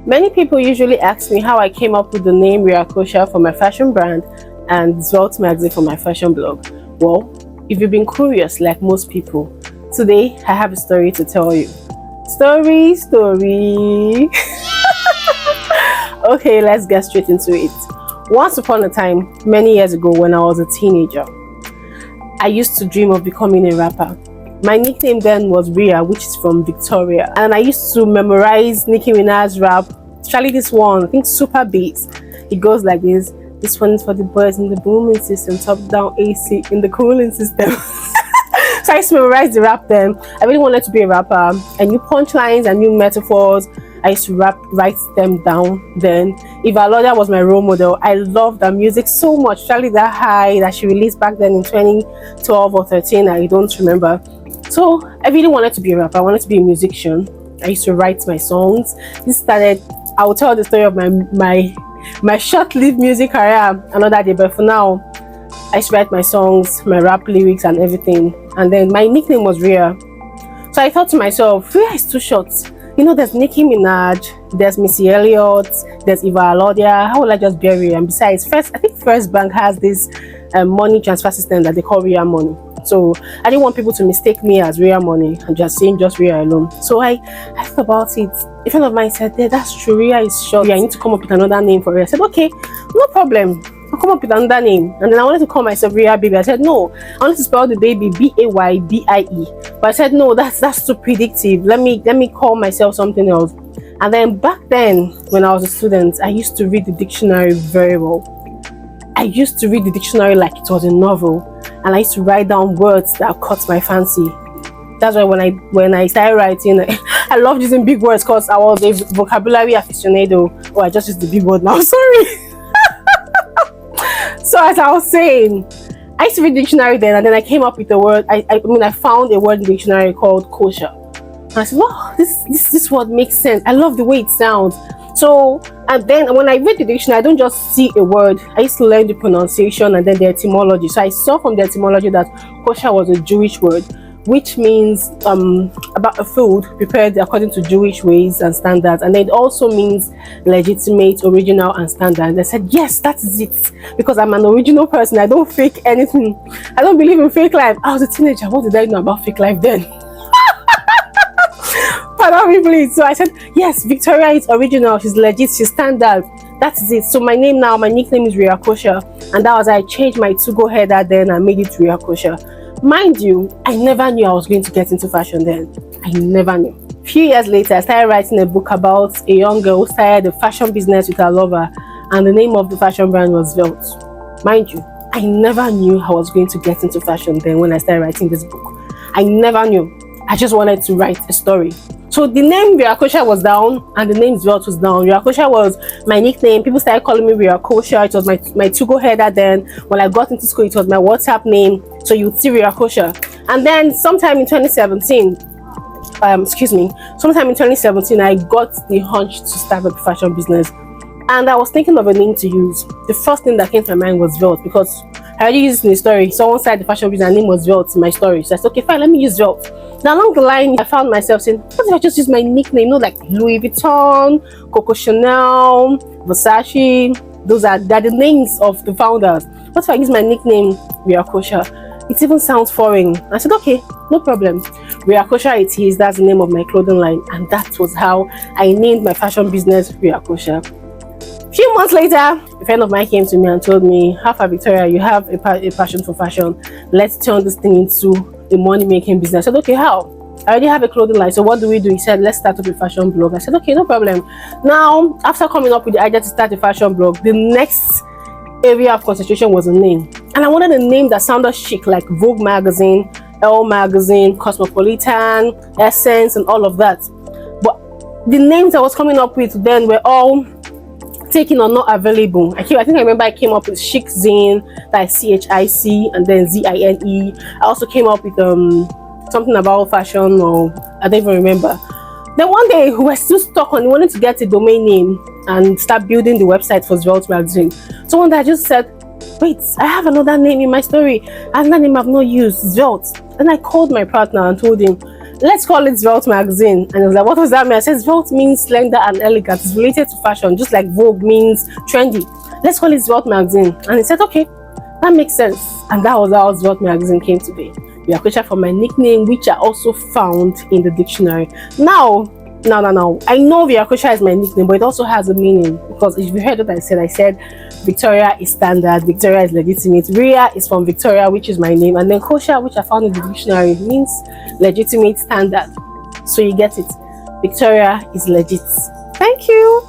Many people usually ask me how I came up with the name Kosher for my fashion brand and Svelte magazine for my fashion blog. Well, if you've been curious like most people, today I have a story to tell you. Story. Okay, let's get straight into it. Once upon a time, many years ago when I was a teenager, I used to dream of becoming a rapper. My nickname then was Rhea, which is from Victoria. And I used to memorize Nicki Minaj's rap, especially this one, I think Super Beats. It goes like this. This one is for the boys in the booming system, top down AC in the cooling system. So I used to memorize the rap then. I really wanted to be a rapper. I knew punchlines, I knew metaphors. I used to write them down then. Eva Loda was my role model. I loved her music so much, especially that high that she released back then in 2012 or 13, I don't remember. So I really wanted to be a rapper. I wanted to be a musician. I used to write my songs. This started, I will tell the story of my short-lived music career another day, but for now, I used to write my songs, my rap lyrics and everything. And then my nickname was Rhea. So I thought to myself, Rhea is too short. You know, there's Nicki Minaj, there's Missy Elliott, there's Eva Loda. How will I just bear Rhea? And besides, I think First Bank has this money transfer system that they call Rhea Money. So I didn't want people to mistake me as Rhea Money and just saying just Rhea alone. So I thought about it. A friend of mine said, yeah, that's true, Rhea is short. I need to come up with another name for Rhea. I said, okay, no problem. I'll come up with another name. And then I wanted to call myself Rhea Baby. I said, no, I wanted to spell the baby Baybie. But I said, no, that's too predictive. Let me call myself something else. And then back then, when I was a student, I used to read the dictionary very well. I used to read the dictionary like it was a novel. And I used to write down words that caught my fancy. That's why when I started writing, I loved using big words because I was a vocabulary aficionado. Oh, I just used the big word now, sorry. So as I was saying, I used to read dictionary then, and then I came up with a word. I found a word in the dictionary called Kosher. And I said, wow, this word makes sense. I love the way it sounds. So, and then when I read the dictionary, I don't just see a word. I used to learn the pronunciation and then the etymology. So I saw from the etymology that kosher was a Jewish word, which means about a food prepared according to Jewish ways and standards. And then it also means legitimate, original, and standard. And I said, yes, that is it. Because I'm an original person. I don't fake anything. I don't believe in fake life. I was a teenager. What did I know about fake life then? Pardon me, please. So I said, yes, Victoria is original. She's legit. She's standard. That is it. So my nickname is Rhea Kosher. And that was, I changed my to-go header then and made it Rhea Kosher. Mind you, I never knew I was going to get into fashion then. I never knew. A few years later, I started writing a book about a young girl who started a fashion business with her lover. And the name of the fashion brand was Svelte. Mind you, I never knew I was going to get into fashion then when I started writing this book. I never knew. I just wanted to write a story. So the name Rhea Kosher was down and the name Svelte was down. Rhea Kosher was my nickname. People started calling me Rhea Kosher. It was my to-go header then. When I got into school, it was my WhatsApp name. So you would see Rhea Kosher. And then sometime in 2017, I got the hunch to start a fashion business. And I was thinking of a name to use. The first name that came to my mind was Svelte because I already used it in the story. Someone started the fashion business and name was Svelte in my story. So I said, okay, fine, let me use Svelte. Now along the line, I found myself saying, what if I just use my nickname? You know, like Louis Vuitton, Coco Chanel, Versace. They're the names of the founders. What if I use my nickname, Rhea Kosher? It even sounds foreign. I said, okay, no problem. Rhea Kosher it is. That's the name of my clothing line. And that was how I named my fashion business Rhea Kosher. A few months later, a friend of mine came to me and told me, how far Victoria, you have a passion for fashion. Let's turn this thing into a money-making business. I said, okay, how? I already have a clothing line, so what do we do? He said, let's start up a fashion blog. I said, okay, no problem. Now, after coming up with the idea to start a fashion blog, the next area of concentration was a name. And I wanted a name that sounded chic, like Vogue magazine, Elle magazine, Cosmopolitan, Essence, and all of that. But the names I was coming up with then were all taken or not available. I remember I came up with Chic Zine, like CHIC, and then ZINE. I also came up with something about fashion, or I don't even remember. Then one day we were still stuck on wanting to get a domain name and start building the website for Svelte magazine. So one day I just said, wait, I have another name in my story. Another name I've not used, Svelte. Then I called my partner and told him, let's call it Svelte magazine. And he was like, what does that mean? I said, Svelte means slender and elegant. It's related to fashion, just like Vogue means trendy. Let's call it Svelte magazine. And he said, okay, that makes sense. And that was how Svelte magazine came to be. We are Kosher for my nickname, which I also found in the dictionary. Now, I know Via Kosher is my nickname, but it also has a meaning. Because if you heard what I said Victoria is standard, Victoria is legitimate. Ria is from Victoria, which is my name. And then Kosher, which I found in the dictionary, means legitimate standard. So you get it. Victoria is legit. Thank you.